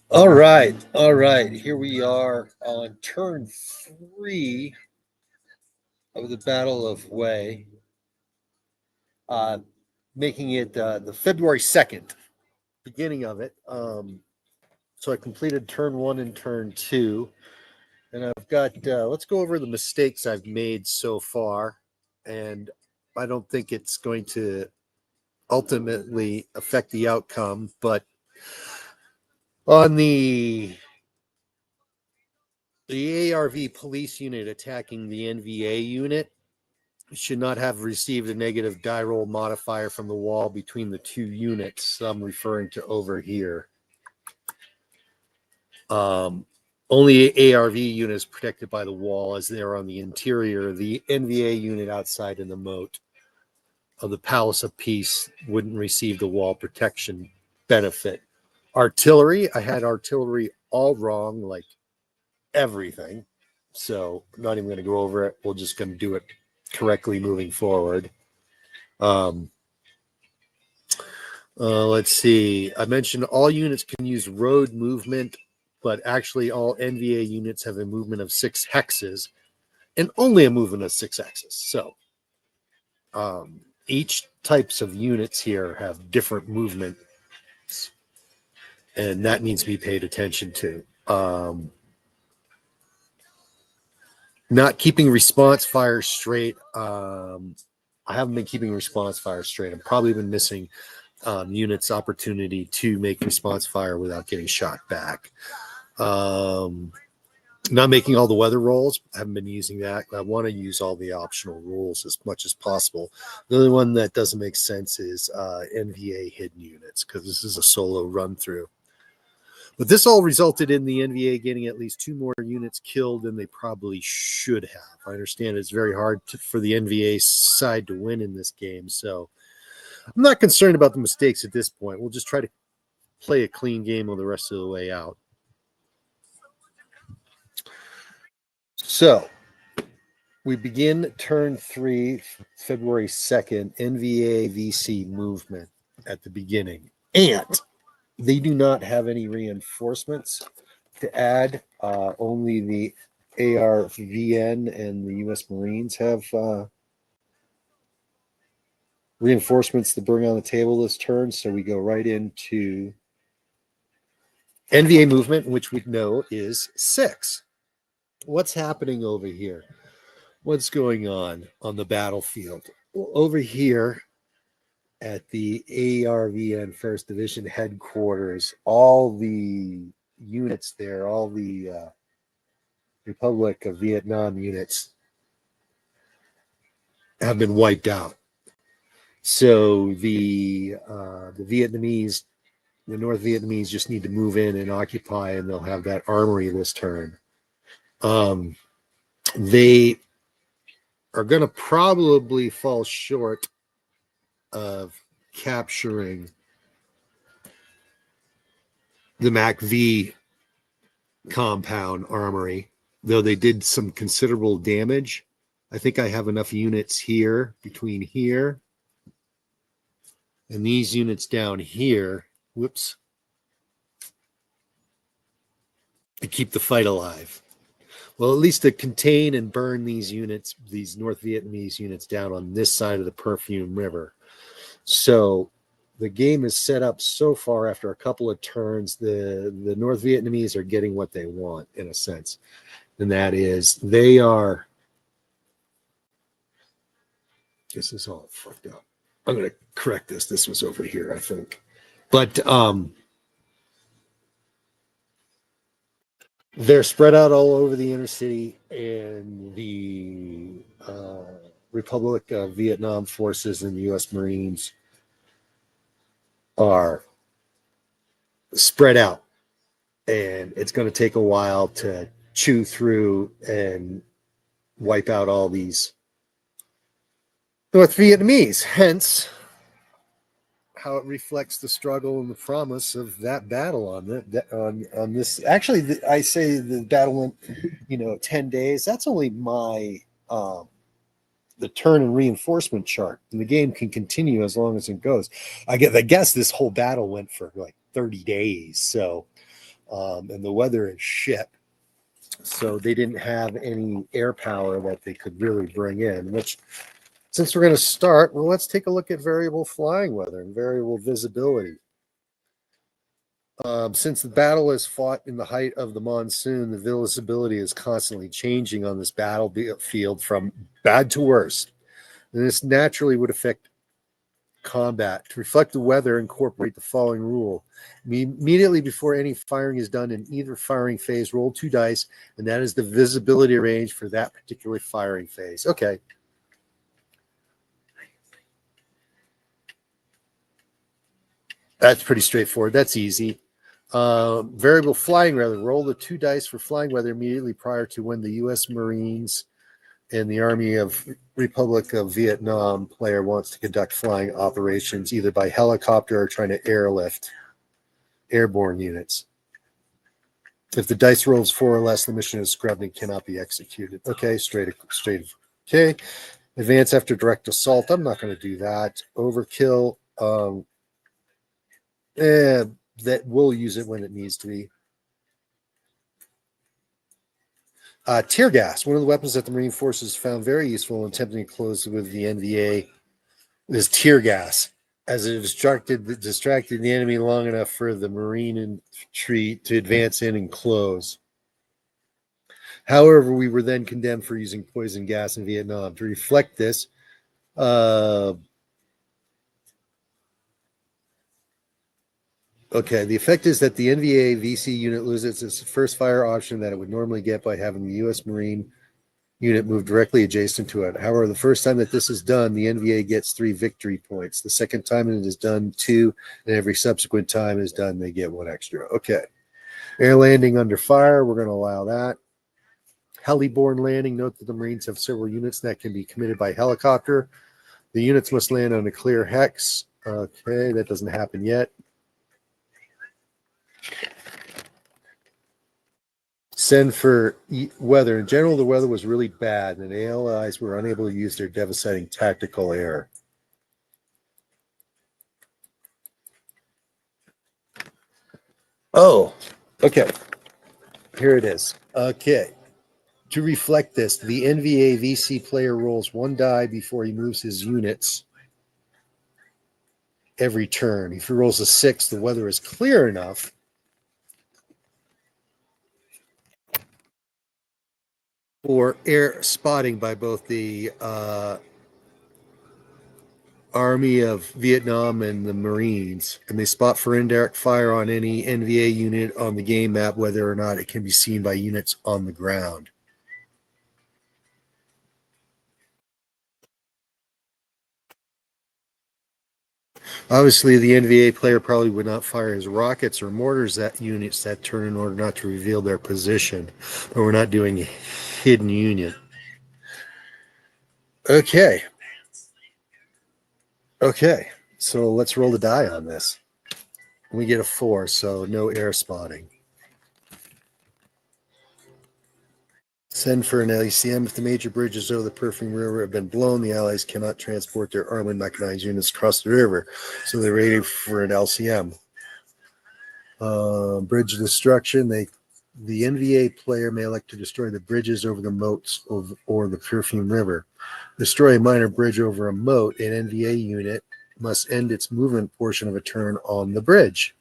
All right. Here we are on turn 3 of the Battle of Way, making it the February 2nd, beginning of it. So I completed turn 1 and turn 2, and I've got, let's go over the mistakes I've made so far, and I don't think it's going to ultimately affect the outcome, but on the ARV police unit attacking the NVA unit should not have received a negative die roll modifier from the wall between the two units. I'm referring to over here. Only ARV unit is protected by the wall as they're on the interior. The NVA unit outside in the moat of the Palace of Peace wouldn't receive the wall protection benefit. Artillery, I had artillery all wrong, like everything. So I'm not even going to go over it. We're just going to do it correctly moving forward. Let's see. I mentioned all units can use road movement, but actually all NVA units have a movement of 6 hexes and only a movement of 6 hexes. So each types of units here have different movement, and that needs to be paid attention to. Not keeping response fire straight. I haven't been keeping response fire straight. I've probably been missing units' opportunity to make response fire without getting shot back. Not making all the weather rolls. I haven't been using that. I want to use all the optional rules as much as possible. The only one that doesn't make sense is NVA hidden units, because this is a solo run through. But this all resulted in the NVA getting at least 2 more units killed than they probably should have. I understand it's very hard for the NVA side to win in this game, so I'm not concerned about the mistakes at this point. We'll just try to play a clean game on the rest of the way out. So we begin turn 3, February 2nd, NVA VC movement at the beginning. And they do not have any reinforcements to add. Only the ARVN and the U.S. Marines have reinforcements to bring on the table this turn. So we go right into NVA movement, which we know is 6. What's happening over here? What's going on the battlefield? Well, over here at the ARVN 1st Division headquarters, all the units there, all the Republic of Vietnam units have been wiped out. So the Vietnamese, the North Vietnamese just need to move in and occupy, and they'll have that armory this turn. They are going to probably fall short of capturing the MAC-V compound armory, though they did some considerable damage. I think I have enough units here, between here and these units down here, whoops, to keep the fight alive. Well, at least to contain and burn these units, these North Vietnamese units down on this side of the Perfume River. So the game is set up so far after a couple of turns. The North Vietnamese are getting what they want, in a sense. And that is, they are, this is all fucked up. I'm going to correct this. This was over here, I think. But they're spread out all over the inner city, and the Republic of Vietnam forces and the U.S. Marines are spread out, and it's going to take a while to chew through and wipe out all these North Vietnamese. Hence, how it reflects the struggle and the promise of that battle on this. Actually, I say the battle went, 10 days. That's only my the turn and reinforcement chart, and the game can continue as long as it goes. I guess this whole battle went for like 30 days. So, and the weather is shit. So they didn't have any air power that they could really bring in, which, since we're going to start, well, let's take a look at variable flying weather and variable visibility. Since the battle is fought in the height of the monsoon, the visibility is constantly changing on this battlefield from bad to worse. And this naturally would affect combat. To reflect the weather, incorporate the following rule. Immediately before any firing is done in either firing phase, roll 2 dice, and that is the visibility range for that particular firing phase. Okay. That's pretty straightforward. That's easy. Variable flying weather. Roll the 2 dice for flying weather immediately prior to when the U.S. Marines and the Army of Republic of Vietnam player wants to conduct flying operations either by helicopter or trying to airlift airborne units. If the dice rolls 4 or less, the mission is scrubbed and cannot be executed. Okay, straight. Okay. Advance after direct assault. I'm not going to do that. Overkill. That we'll use it when it needs to be. Tear gas. One of the weapons that the Marine Forces found very useful in attempting to close with the NVA is tear gas, as it distracted the enemy long enough for the Marine infantry to advance in and close. However, we were then condemned for using poison gas in Vietnam. To reflect this, okay, the effect is that the NVA VC unit loses its first fire option that it would normally get by having the U.S. Marine unit move directly adjacent to it. However, the first time that this is done, the NVA gets 3 victory points. The second time it is done, 2, and every subsequent time is done, they get 1 extra. Okay. Air landing under fire, we're going to allow that. Heliborne landing, note that the Marines have several units that can be committed by helicopter. The units must land on a clear hex. Okay, that doesn't happen yet. Send for weather. In general, the weather was really bad, and the Allies were unable to use their devastating tactical air. Oh, okay. Here it is. Okay. To reflect this, the NVA VC player rolls 1 die before he moves his units every turn. If he rolls a 6, the weather is clear enough for air spotting by both the Army of Vietnam and the Marines, and they spot for indirect fire on any NVA unit on the game map, whether or not it can be seen by units on the ground. Obviously, the NVA player probably would not fire his rockets or mortars at units that turn in order not to reveal their position, but we're not doing hidden unit. Okay. Okay, so let's roll the die on this. We get a 4, so no air spotting. Send for an LECM. If the major bridges over the Perfume River have been blown, the Allies cannot transport their armored mechanized units across the river, so they're ready for an LCM. Bridge destruction. The NVA player may elect to destroy the bridges over the moats or the Perfume River. Destroy a minor bridge over a moat. An NVA unit must end its movement portion of a turn on the bridge.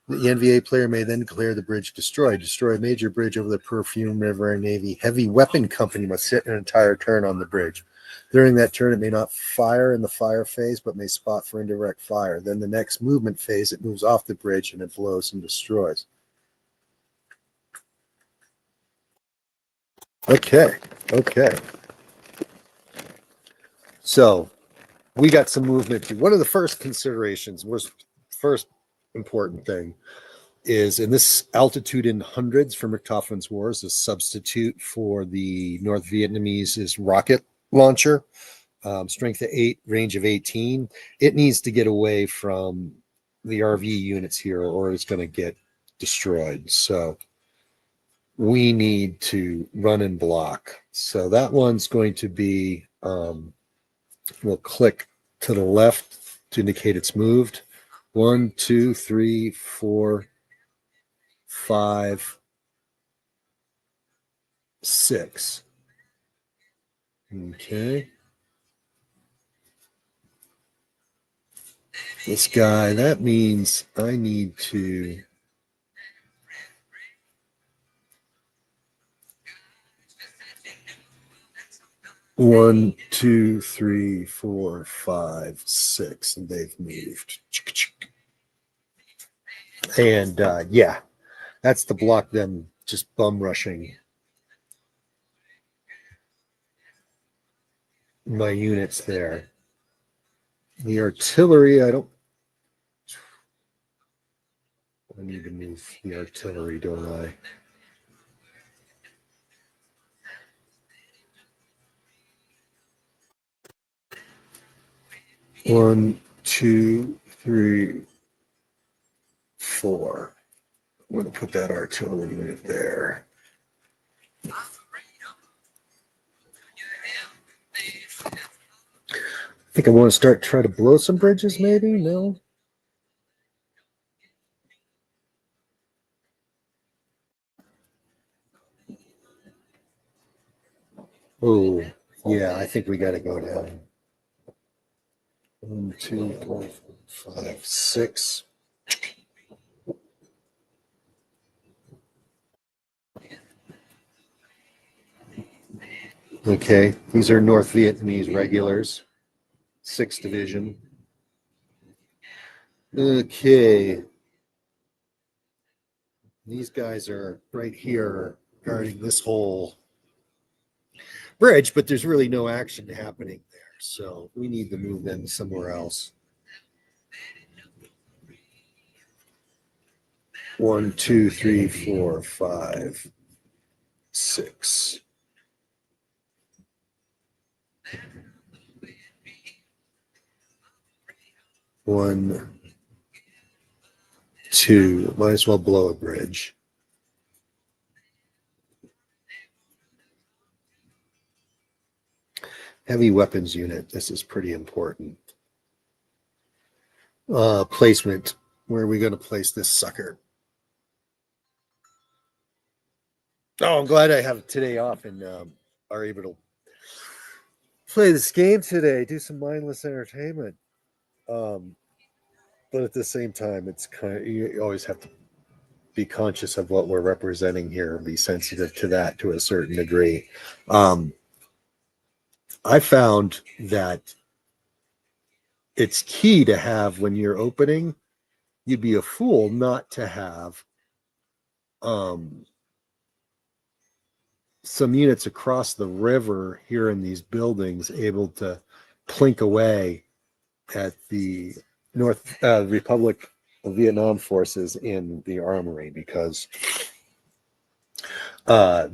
The NVA player may then declare the bridge destroyed. Destroy a major bridge over the Perfume River, and Navy heavy weapon company must sit an entire turn on the bridge. During that turn, it may not fire in the fire phase, but may spot for indirect fire. Then the next movement phase, it moves off the bridge and it blows and destroys. Okay. So we got some movement. One of the first considerations was first important thing is in this altitude in hundreds for Richthofen's War is a substitute for the North Vietnamese's rocket launcher, strength of 8, range of 18. It needs to get away from the RV units here or it's going to get destroyed. So we need to run and block. So that one's going to be, we'll click to the left to indicate it's moved. 1, 2, 3, 4, 5, 6. Okay. This guy, that means I need to. One, two, three, four, five, six, and they've moved. And yeah, that's to block them just bum rushing my units there. The artillery, I need to move the artillery, don't I? One, two, three, four. I'm going to put that artillery unit there. I think I want to try to blow some bridges, maybe? No? Oh, yeah, I think we got to go down. 1, 2, 3, 4, 5, 6. Okay, these are North Vietnamese regulars, 6th Division. Okay, these guys are right here guarding this whole bridge, but there's really no action happening there. So we need to move them somewhere else. 1, 2, 3, 4, 5, 6. One, two. Might as well blow a bridge. Heavy weapons unit. This is pretty important. Placement. Where are we going to place this sucker? Oh, I'm glad I have today off and are able to play this game today. Do some mindless entertainment. But at the same time, it's kind of, you always have to be conscious of what we're representing here and be sensitive to that to a certain degree. I found that it's key to have when you're opening, you'd be a fool not to have some units across the river here in these buildings able to plink away at the North Republic of Vietnam forces in the armory, because they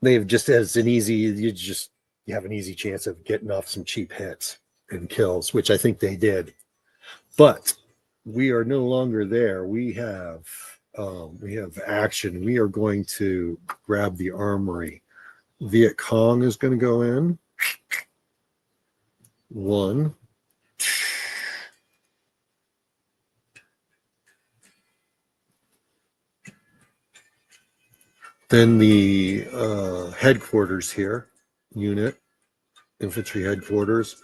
have just as an easy, you have an easy chance of getting off some cheap hits and kills, which I think they did. But we are no longer there. We have action. We are going to grab the armory. Viet Cong is going to go in. 1. Then the headquarters here, unit, infantry headquarters.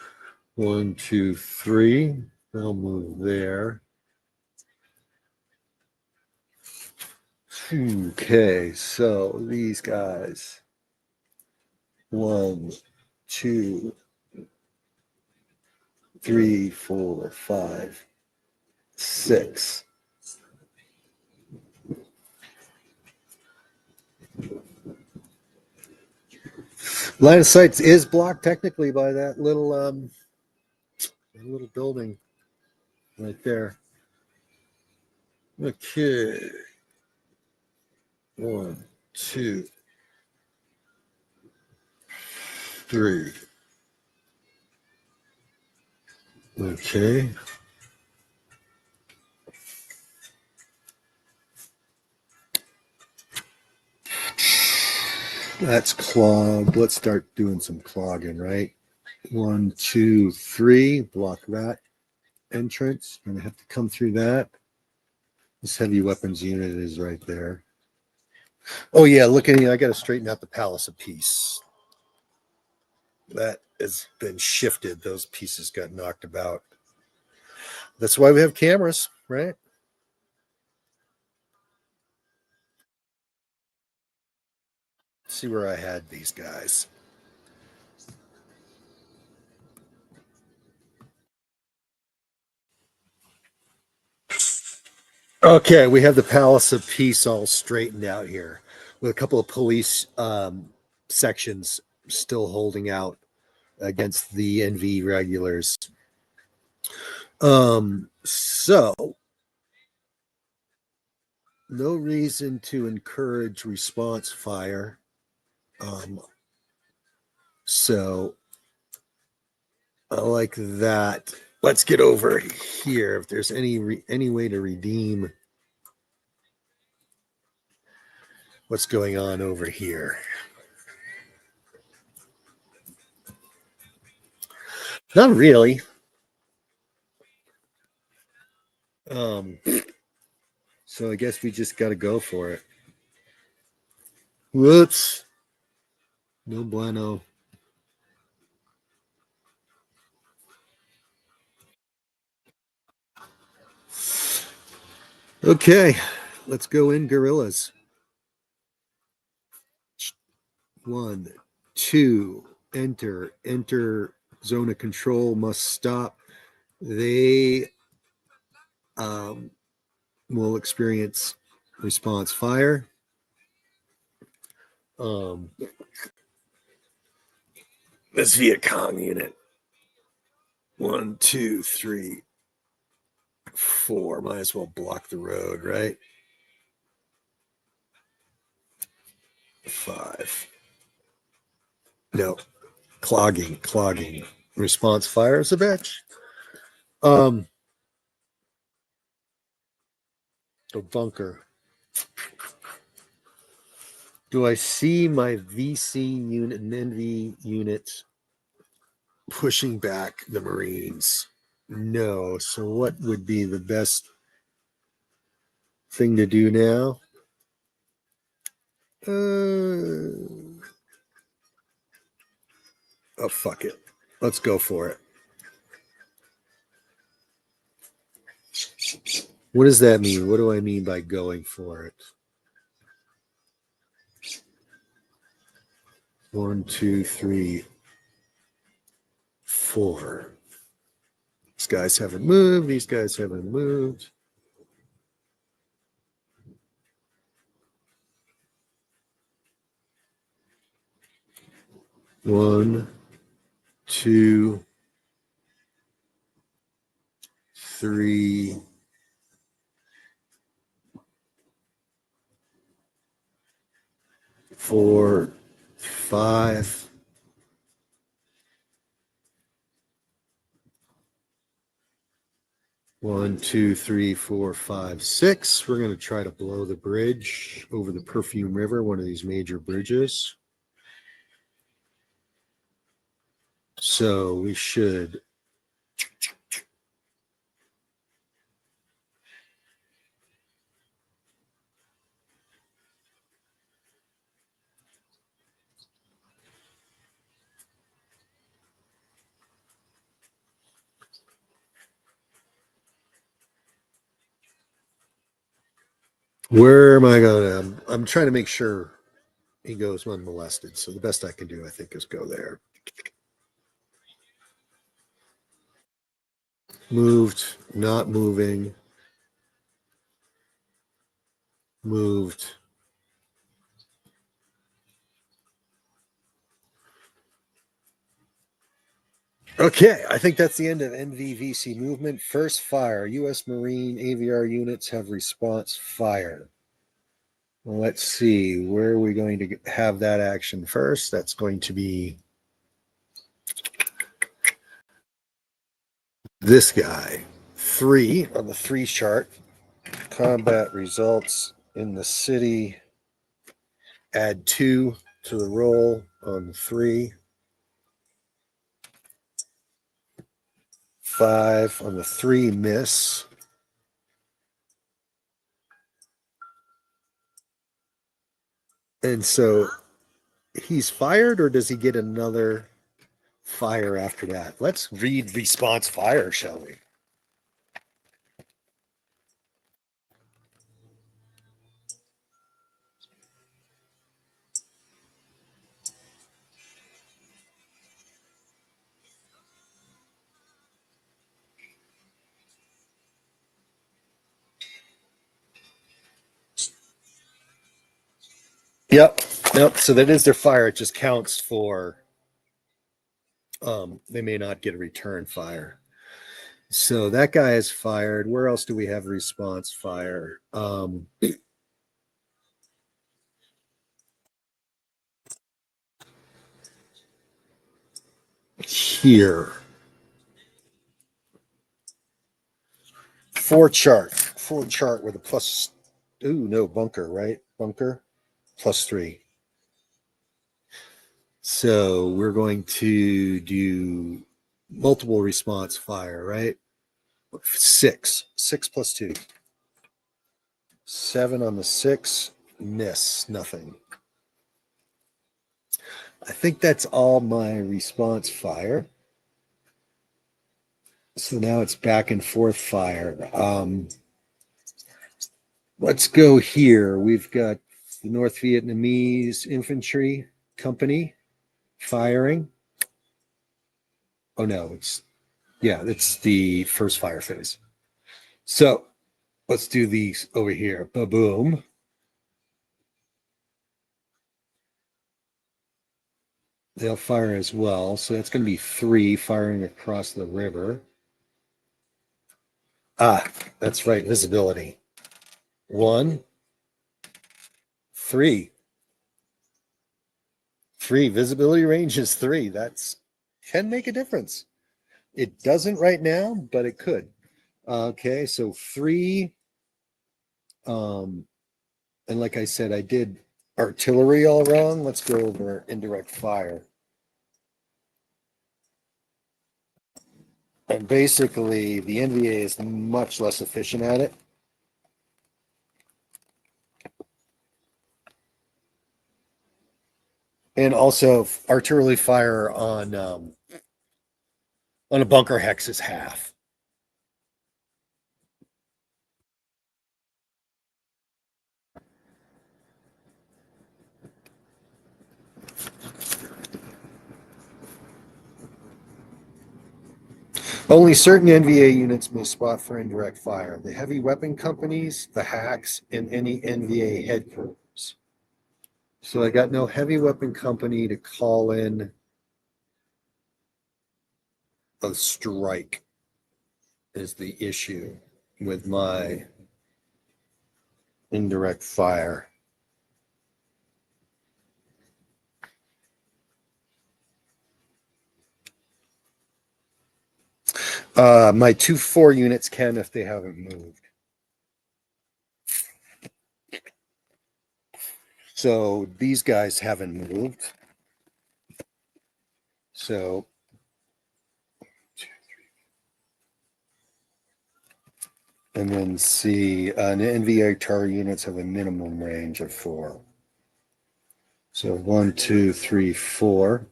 1, 2, 3. They'll move there. Okay, so these guys. 1, 2, 3, 4, 5, 6. Line of sight is blocked technically by that little building right there. Okay. 1, 2, 3. Okay. That's clogged. Let's start doing some clogging, right? 1, 2, 3. Block that. entrance. You're going to have to come through that. This heavy weapons unit is right there. Oh, yeah, look at I got to straighten out the Palace of Peace. That has been shifted. Those pieces got knocked about. That's why we have cameras, right? Let's see where I had these guys. Okay, we have the Palace of Peace all straightened out here with a couple of police sections still holding out against the NV regulars. So no reason to encourage response fire. So I like that. Let's get over here. If there's any way to redeem what's going on over here. Not really. So I guess we just got to go for it. Whoops. No bueno. Okay, let's go in guerrillas. 1, 2, enter zone of control, must stop. They will experience response fire. This Viet Cong unit. 1, 2, 3, 4. Might as well block the road, right? 5. No, clogging. Response fire is a bitch. A bunker. Do I see my VC unit and NV units pushing back the Marines? No. So what would be the best thing to do now? Oh, fuck it. Let's go for it. What does that mean? What do I mean by going for it? 1, 2, 3, 4. These guys haven't moved. These guys haven't moved. One, 2, 3, 4, 5. 1, 2, 3, 4, 5, 6. We're going to try to blow the bridge over the Perfume River, one of these major bridges. So we should. Where am I going to? I'm trying to make sure he goes unmolested. So the best I can do, I think, is go there. Moved, not moving. Moved. Okay, I think that's the end of NVVC movement. First fire. U.S. Marine AVR units have response fire. Well, let's see. Where are we going to have that action first? That's going to be this guy. 3 on the 3 chart. Combat results in the city. Add 2 to the roll on 3. 5 on the 3 miss. And so he's fired, or does he get another fire after that? Let's read response fire, shall we? Yep. Yep. So that is their fire. It just counts for they may not get a return fire. So that guy is fired. Where else do we have response fire? Here. Four chart with a plus. Ooh, no, bunker, right? Bunker +3. So we're going to do multiple response fire, right? 6 +2. 7 on the 6, miss, nothing. I think that's all my response fire. So now it's back and forth fire. Let's go here. We've got the North Vietnamese Infantry Company firing. Oh no, it's the first fire phase. So let's do these over here. Ba-boom. They'll fire as well. So that's going to be 3 firing across the river. Ah, that's right. Visibility. 1, 3. 3. Visibility range is 3. That's can make a difference. It doesn't right now, but it could. Okay, so 3. And like I said, I did artillery all wrong. Let's go over indirect fire. And basically, the NVA is much less efficient at it. And also, artillery fire on a bunker hex is half. Only certain NVA units may spot for indirect fire. The heavy weapon companies, the hacks, and any NVA headquarters. So I got no heavy weapon company to call in a strike is the issue with my indirect fire. My 2-4 units can if they haven't moved. So these guys haven't moved. So and then see, NVA tar units have a minimum range of 4. So 1, 2, 3, 4.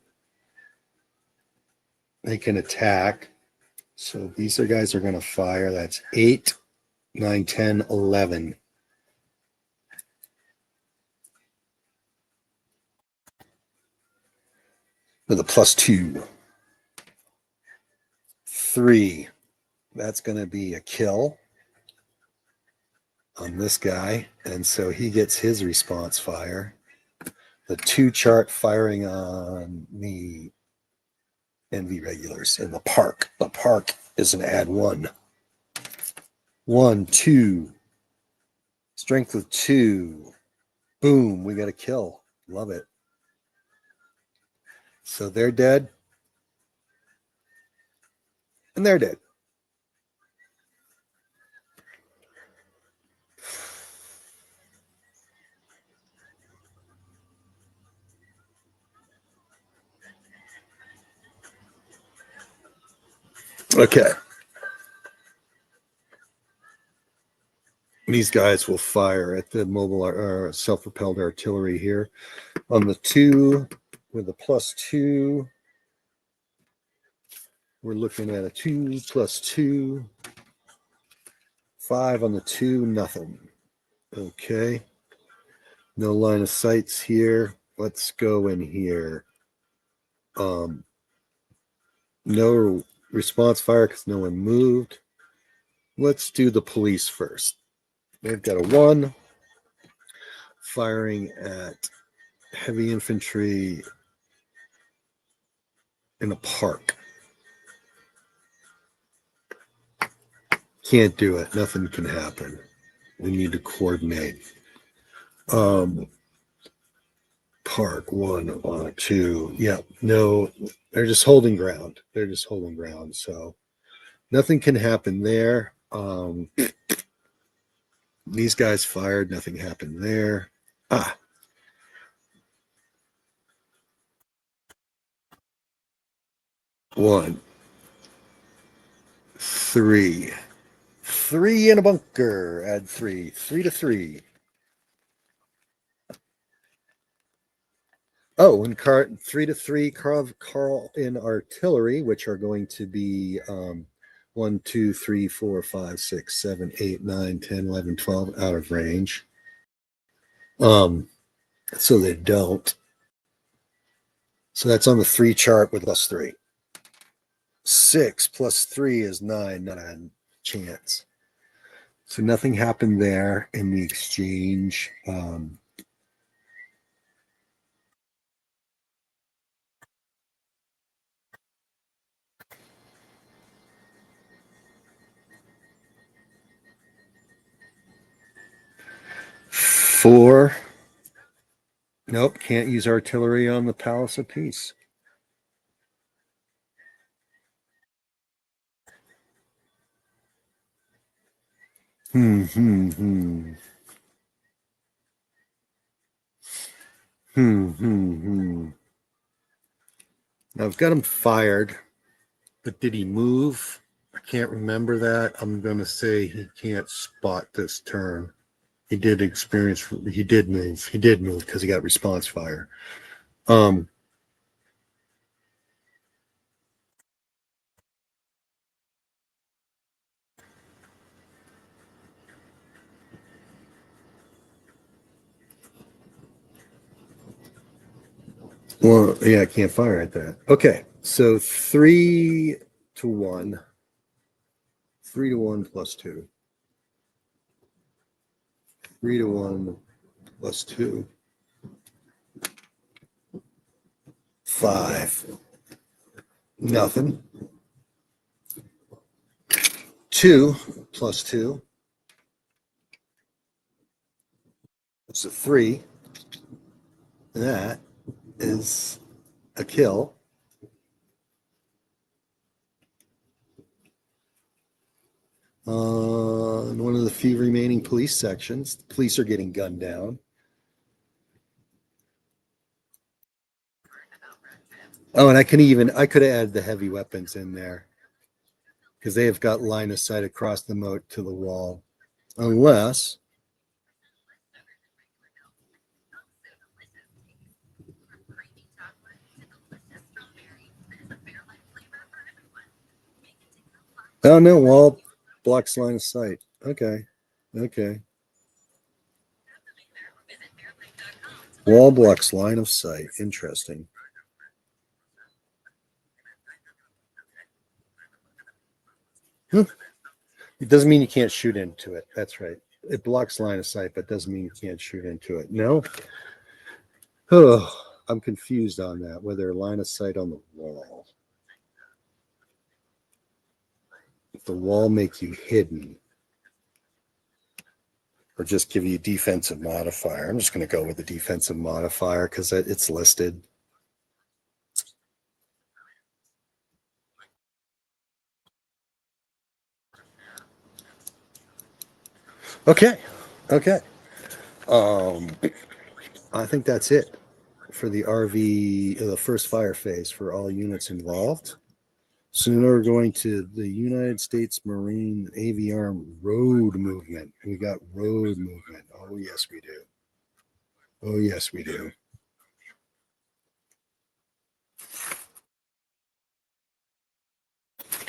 They can attack. So these guys are going to fire. That's 8, 9, 10, 11. With a +2. 3. That's going to be a kill on this guy. And so he gets his response fire. The 2 chart firing on the NV regulars in the park. The park is an add 1. 1, 2. Strength of 2. Boom. We got a kill. Love it. So they're dead. And they're dead. Okay. These guys will fire at the mobile or self-propelled artillery here. On the 2 with a +2, we're looking at a 2 +2, 5 on the 2, nothing. Okay. No line of sights here. Let's go in here. No response fire because no one moved. Let's do the police first. They've got a 1 firing at heavy infantry in a park. Can't do it. Nothing can happen. We need to coordinate. Park 1, 2. Yeah, no, they're just holding ground. They're just holding ground. So nothing can happen there. These guys fired. Nothing happened there. 1, 3. 3 in a bunker. Add 3. 3 to 3. Oh, and 3 to 3 Carl in artillery, which are going to be 1, 2, 3, 4, 5, 6, 7, 8, 9, 10, 11, 12 out of range. So they don't. So that's on the 3 chart with +3. 6 + 3 is 9, not a chance. So nothing happened there in the exchange. 4. Nope, can't use artillery on the Palace of Peace. I've got him fired, but did he move? I can't remember that. I'm going to say he can't spot this turn. He did move. He did move because he got response fire. Well, yeah, I can't fire at that. Okay, so 3 to 1. 3 to 1 +2. 3 to 1 +2. 5. Nothing. 2 +2. It's a 3. That is a kill. In one of the few remaining police sections, the police are getting gunned down. Oh, and I could have added the heavy weapons in there because they have got line of sight across the moat to the wall, unless. Oh no, wall blocks line of sight. Okay. Wall blocks line of sight. Interesting. It doesn't mean you can't shoot into it. That's right. It blocks line of sight, but doesn't mean you can't shoot into it. No. Oh, I'm confused on that. Whether line of sight on the wall. If the wall make you hidden, or just give you a defensive modifier. I'm just going to go with the defensive modifier because it's listed. Okay. I think that's it for the RV, the first fire phase for all units involved. So now we're going to the United States Marine AVR road movement. We got road movement. Oh, yes, we do. Oh, yes, we do.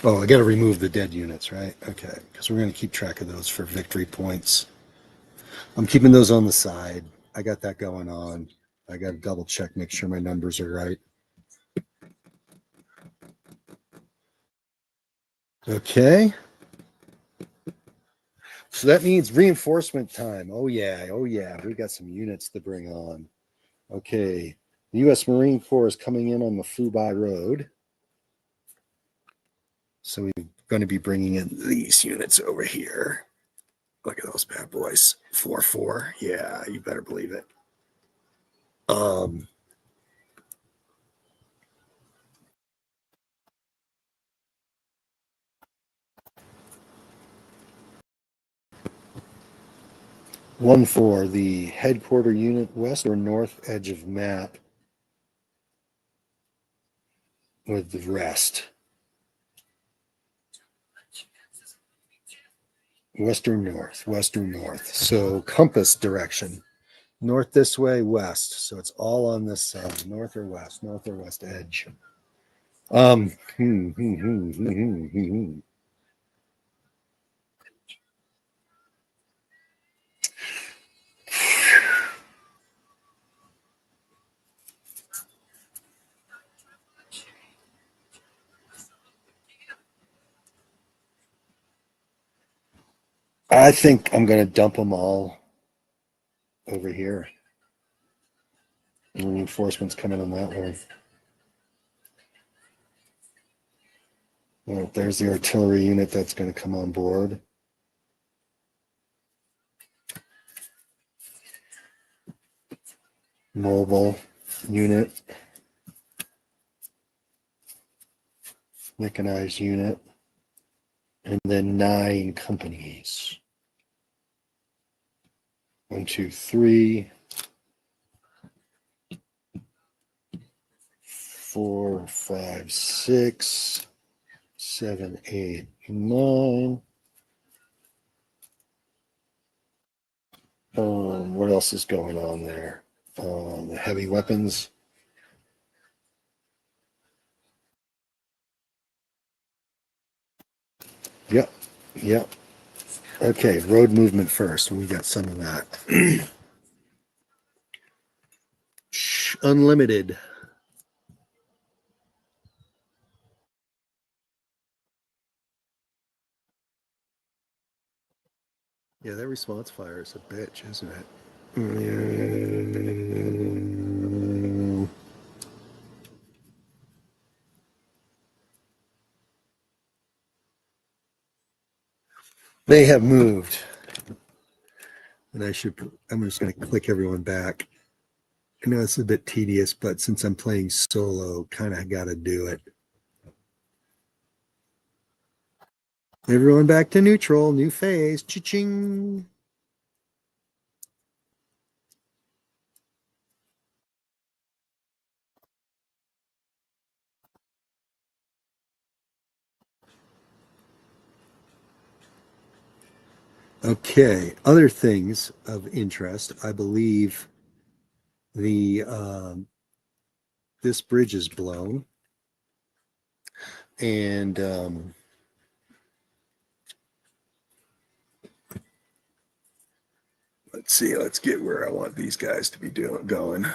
Oh, I got to remove the dead units, right? Okay, because we're going to keep track of those for victory points. I'm keeping those on the side. I got that going on. I got to double check, make sure my numbers are right. Okay. So that means reinforcement time. Oh, yeah. Oh, yeah. We got some units to bring on. Okay. The U.S. Marine Corps is coming in on the Fubai Road. So we're going to be bringing in these units over here. Look at those bad boys. 4-4. Yeah, you better believe it. 1-4, the headquarter unit west or north edge of map with the rest. Western north. So compass direction. North this way, west. So it's all on this side, north or west edge. Um, hmm, hmm, hmm, hmm, hmm, hmm. I think I'm going to dump them all over here. Reinforcements coming on that one. Well, there's the artillery unit that's going to come on board. Mobile unit. Mechanized unit. And then 9 companies. 1, 2, 3, 4, 5, 6, 7, 8, 9. What else is going on there? The heavy weapons. Yep. Yep. Okay, road movement first. We got some of that. Unlimited. Yeah, that response fire is a bitch, isn't it? They have moved. And I'm just going to click everyone back. I know it's a bit tedious, but since I'm playing solo, kind of got to do it. Everyone back to neutral, new phase. Cha-ching. Okay, other things of interest. I believe the this bridge is blown, and let's see. Let's get where I want these guys to be going.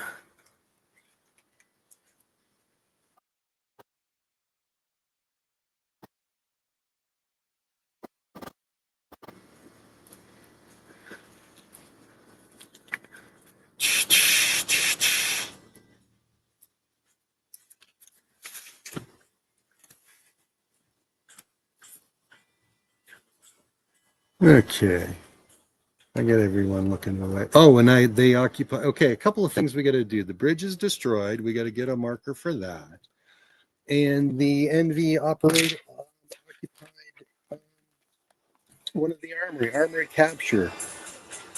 Okay. I got everyone looking away. Oh, and they occupy. Okay, a couple of things we got to do. The bridge is destroyed. We got to get a marker for that. And the NV operator occupied one of the armory capture.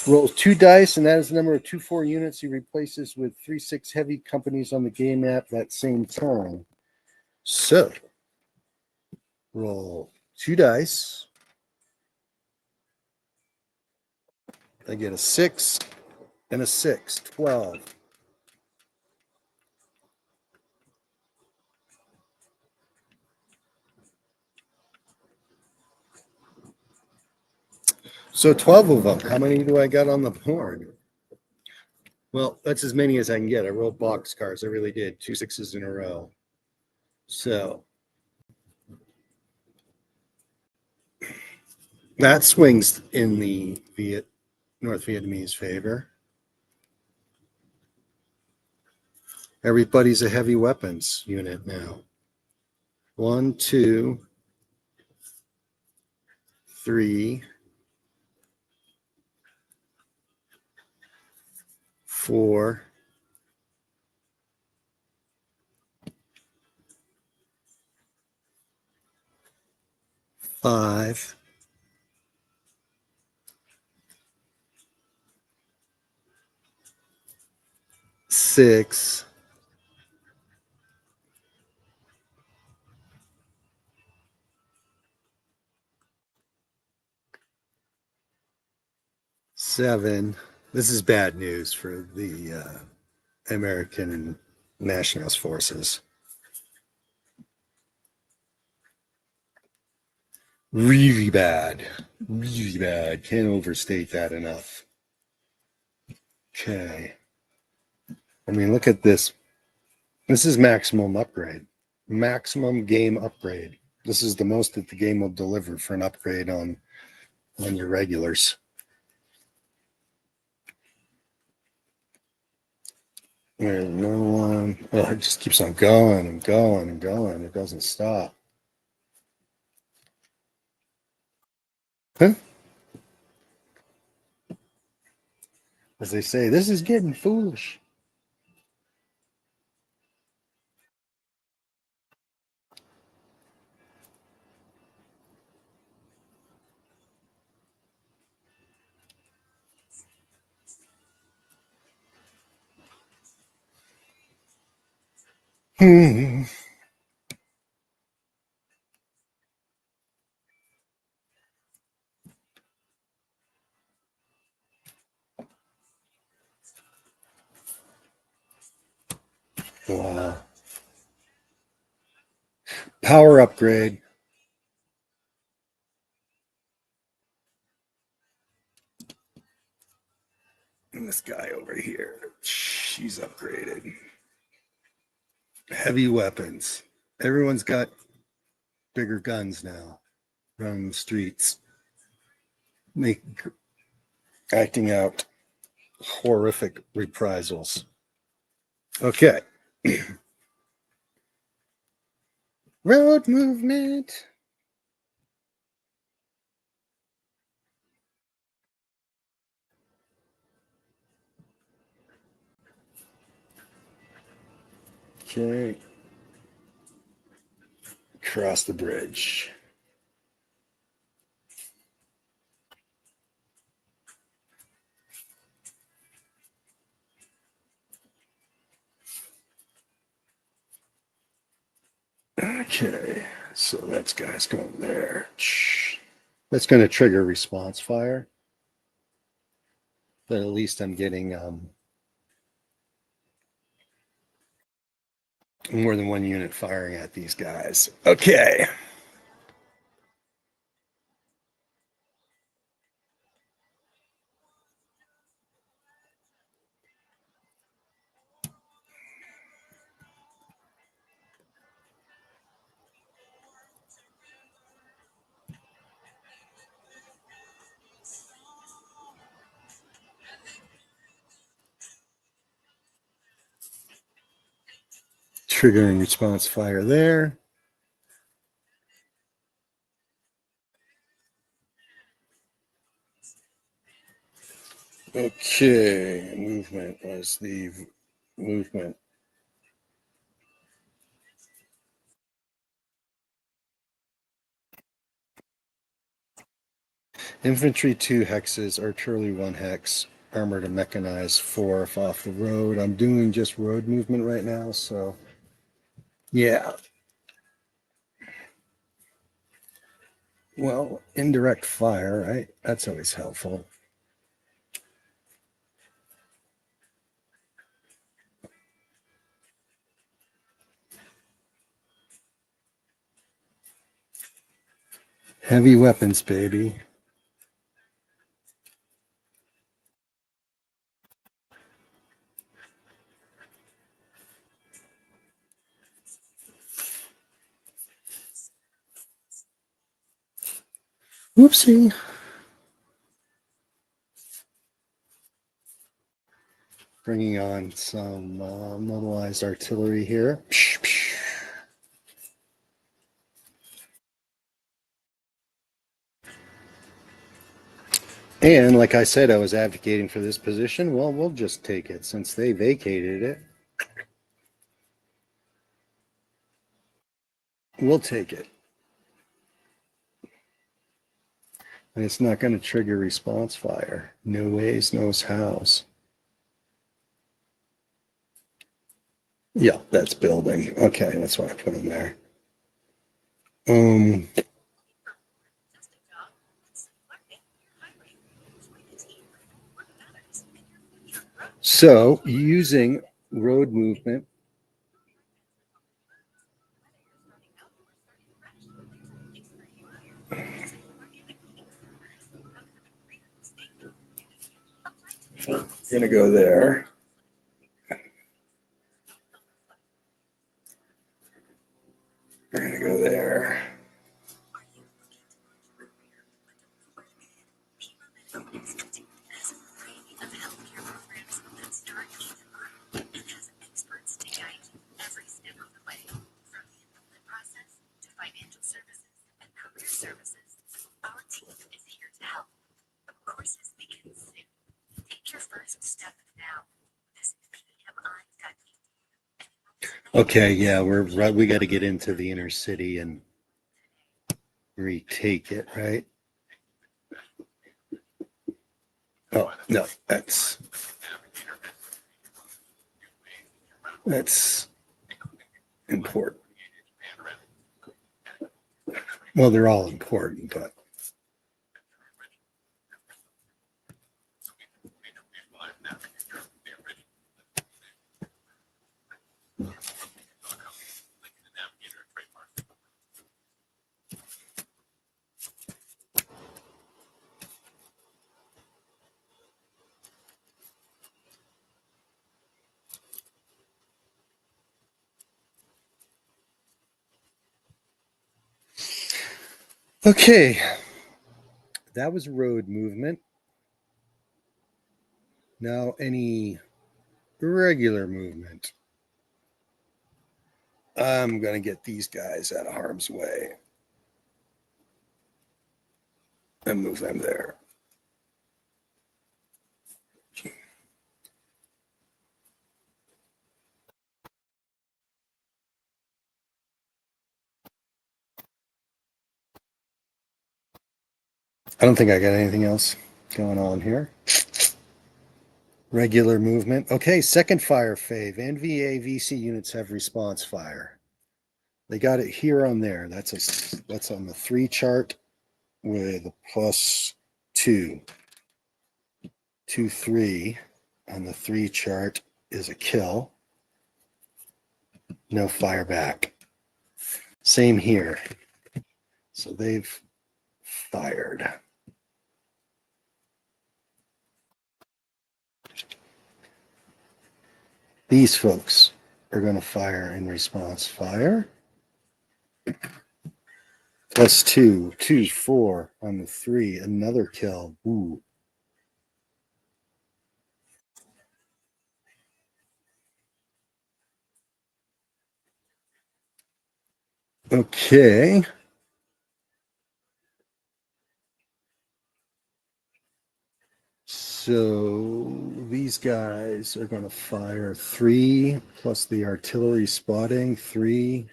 Rolls 2 dice, and that is the number of 2-4 units he replaces with 3-6 heavy companies on the game map that same turn. So Roll 2 dice. I get a 6 and a 6. 12. So 12 of them. How many do I got on the board? Well, that's as many as I can get. I rolled box cars. I really did. 2 6s in a row. So that swings in the North Vietnamese favor. Everybody's a heavy weapons unit now. 1, 2, 3, 4, 5, 6, 7. This is bad news for the American Nationalist Forces. Really bad. Really bad. Can't overstate that enough. Okay. I mean, look at this. This is maximum upgrade. Maximum game upgrade. This is the most that the game will deliver for an upgrade on your regulars. There's another one. Oh, it just keeps on going and going and going. It doesn't stop. Huh? As they say, this is getting foolish. Wow. Power upgrade. And this guy over here, she's upgraded. Heavy weapons. Everyone's got bigger guns now running the streets, acting out horrific reprisals. Okay. Road movement. Okay. Cross the bridge. Okay. So that guy's going there. That's going to trigger response fire. But at least I'm getting more than one unit firing at these guys. Okay. Triggering response fire there. Okay, movement was the movement. Infantry 2 hexes, artillery 1 hex, armored and mechanized 4 if off the road. I'm doing just road movement right now, so yeah. Well, indirect fire, right? That's always helpful. Heavy weapons, baby. Whoopsie. Bringing on some mobilized artillery here. And like I said, I was advocating for this position. Well, we'll just take it since they vacated it. We'll take it. And it's not going to trigger response fire. No ways, no hows. Yeah, that's building. Okay, that's why I put them there. So using road movement. We're going to go there. We're going to go there. Okay, yeah, we're right. We got to get into the inner city and retake it, right? Oh, no, that's important. Well, they're all important, but okay. That was road movement. Now, any regular movement. I'm going to get these guys out of harm's way and move them there. I don't think I got anything else going on here. Regular movement. Okay, second fire fave. NVA VC units have response fire. They got it here on there. That's on the 3 chart with a +2. 2, 3 on the 3 chart is a kill. No fire back. Same here. So they've fired. These folks are going to fire in response fire. +2, 2, 4 on the 3, another kill. Ooh. Okay. So these guys are going to fire 3 plus the artillery spotting 3.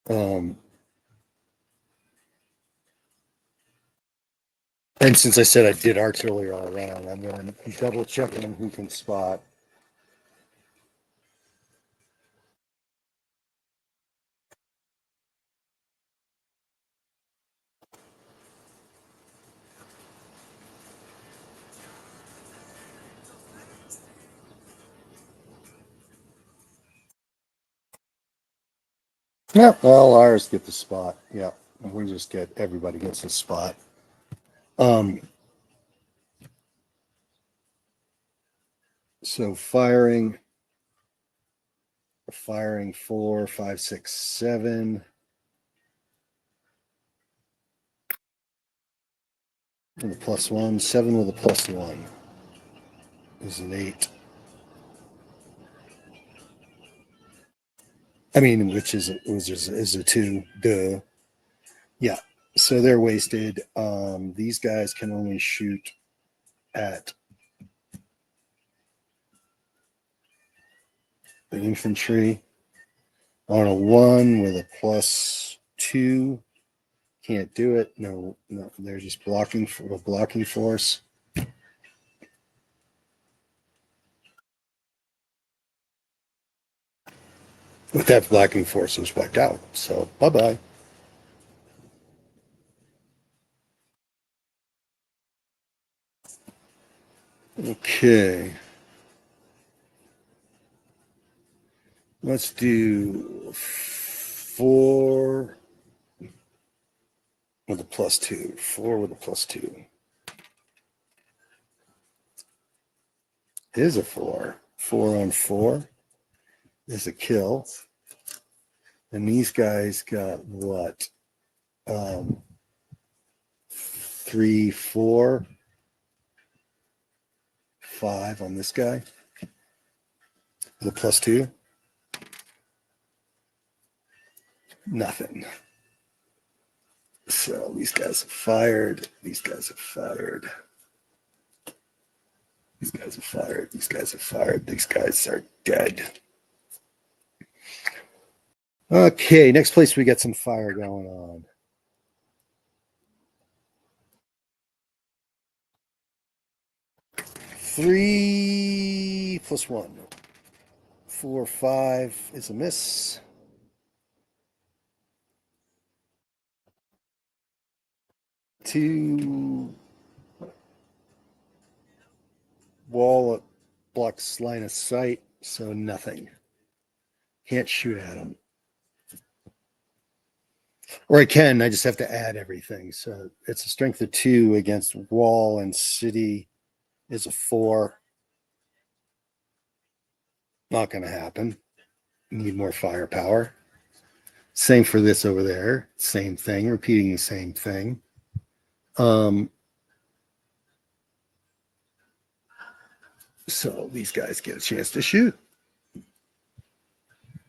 And since I said I did artillery all around, I'm going to double check on who can spot. Yeah, well, ours get the spot. Yeah, we just get everybody gets the spot. So firing 4, 5, 6, 7. With a +1, 7 with a +1 is an 8. I mean, which is a 2. Duh. Yeah. So they're wasted. These guys can only shoot at the infantry on a 1 with a +2. Can't do it. No, they're just blocking for a blocking force. With that blocking force was wiped out. So bye bye. Okay. Let's do 4 with a +2. 4 with a +2. Is a 4. 4 on 4 is a kill. And these guys got what? 3, 4, 5 on this guy. The +2. Nothing. So these guys have fired. These guys have fired. These guys have fired. These guys have fired. These guys are dead. Okay, next place we got some fire going on. Three +1. 4, 5 is a miss. 2 wall blocks line of sight, so nothing. Can't shoot at them. Or I can, I just have to add everything. So it's a strength of 2 against wall and city is a 4. Not going to happen. Need more firepower. Same for this over there. Same thing, repeating the same thing. So these guys get a chance to shoot.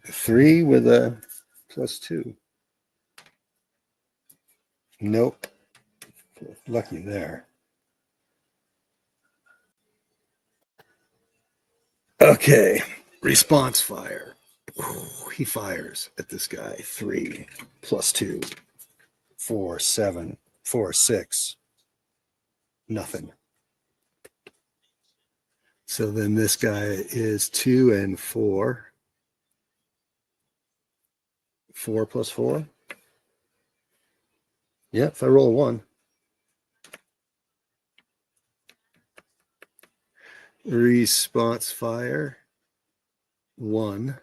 3 with a +2. Nope. Lucky there. Okay. Response fire. Ooh, he fires at this guy. 3 +2. 4, 7, 4, 6. Nothing. So then this guy is 2 and 4. 4 + 4. Yeah, if I roll a 1. Response fire. 1.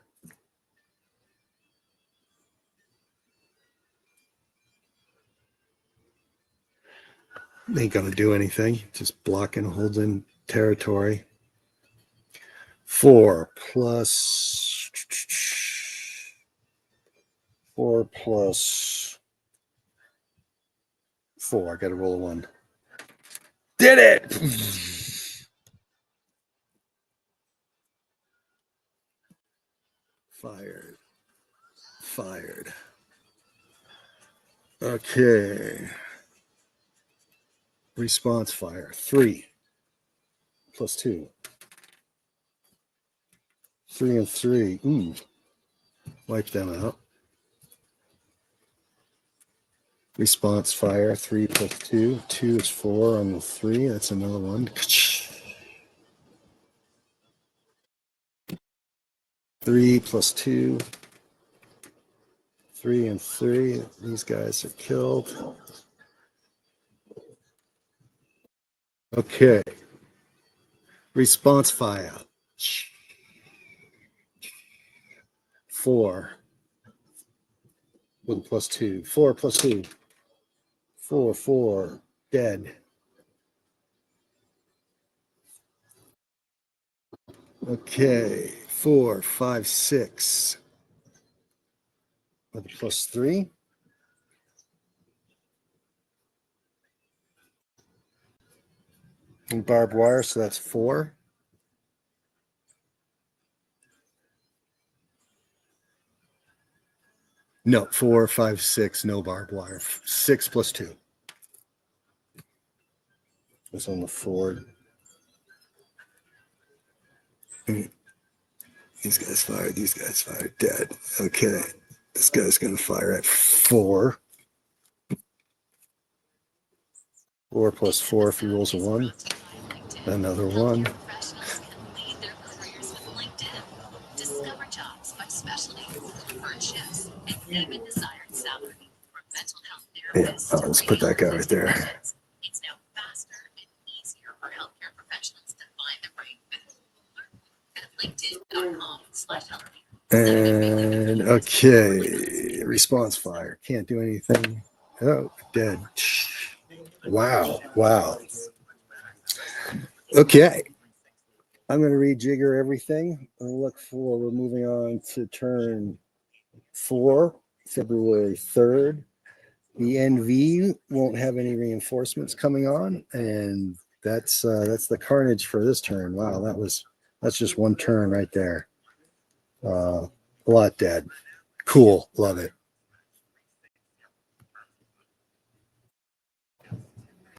Ain't gonna do anything. Just blocking, holding territory. 4 plus 4 plus 4. I got to roll a 1. Did it! Fired. Fired. Okay. Response fire. 3 +2. 3 and 3. Ooh. Wipe them out. Response fire. 3 + 2. 2 is 4 on the 3. That's another one. 3 + 2. 3 and 3. These guys are killed. Okay. Response fire. 4. with a +2. 4 +2. 4, 4. Dead. Okay. 4, 5, 6. With a +3. And barbed wire, so that's 4. No, 4, 5, 6, no barbed wire. 6 +2. It's on the 4. These guys fired. These guys fired. Dead. Okay. This guy's going to fire at 4. 4 + 4 if he rolls a 1. Another 1. Yeah, let's put that guy right there. And okay, response fire. Can't do anything. Oh, dead. Wow, wow. Okay. I'm going to rejigger everything and look for, we're moving on to turn 4, February 3rd. The NV won't have any reinforcements coming on, and that's the carnage for this turn. Wow, that's just one turn right there. A lot dead. Cool, love it.